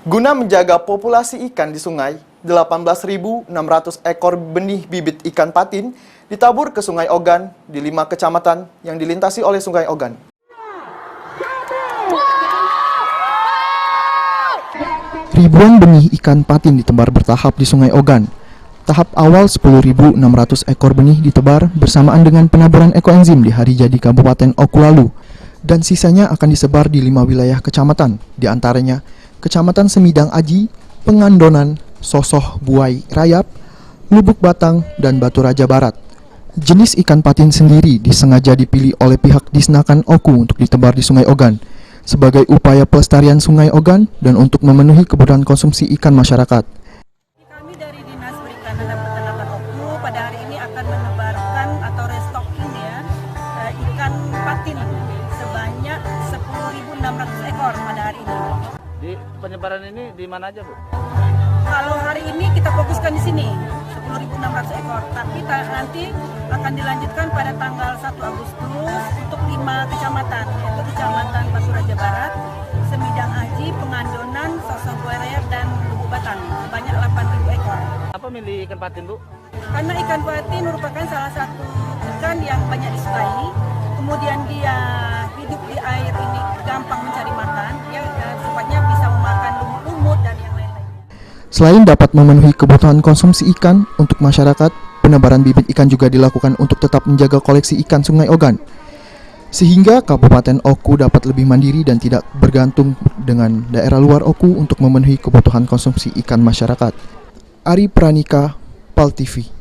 Guna menjaga populasi ikan di sungai, 18.600 ekor benih bibit ikan patin ditabur ke Sungai Ogan di 5 kecamatan yang dilintasi oleh Sungai Ogan. Ribuan benih ikan patin ditebar bertahap di Sungai Ogan. Tahap awal 10.600 ekor benih ditebar bersamaan dengan penaburan ekoenzim di hari jadi Kabupaten Oku lalu, dan sisanya akan disebar di 5 wilayah kecamatan, di antaranya Kecamatan Semidang Aji, Pengandonan, Sosoh Buai Rayap, Lubuk Batang, dan Batu Raja Barat. Jenis ikan patin sendiri disengaja dipilih oleh pihak Disnakan Oku untuk ditebar di Sungai Ogan sebagai upaya pelestarian Sungai Ogan dan untuk memenuhi kebutuhan konsumsi ikan masyarakat. Kami dari Dinas Perikanan dan Peternakan Oku pada hari ini akan menebarkan atau restocking ikan patin sebanyak 10.600 ekor pada hari ini. Di penyebaran ini di mana aja, Bu? Kalau hari ini kita fokuskan di sini 10.600 ekor, tapi nanti akan dilanjutkan pada tanggal 1 Agustus untuk 5 kecamatan, yaitu Kecamatan Batu Raja Barat, Semidang Aji, Pengandonan, Sosoh Buai Rayap, dan Lubuk Batang, sebanyak 8.000 ekor. Apa milih ikan patin, Bu? Karena ikan patin merupakan salah satu ikan yang banyak disukai, kemudian dia hidup di air ini gampang mencari makan, ya, sifatnya bisa memakan lumut-lumut dan yang lain-lainnya. Selain dapat memenuhi kebutuhan konsumsi ikan untuk masyarakat, penebaran bibit ikan juga dilakukan untuk tetap menjaga koleksi ikan Sungai Ogan, sehingga Kabupaten Oku dapat lebih mandiri dan tidak bergantung dengan daerah luar Oku untuk memenuhi kebutuhan konsumsi ikan masyarakat. Ari Pranika, PAL TV.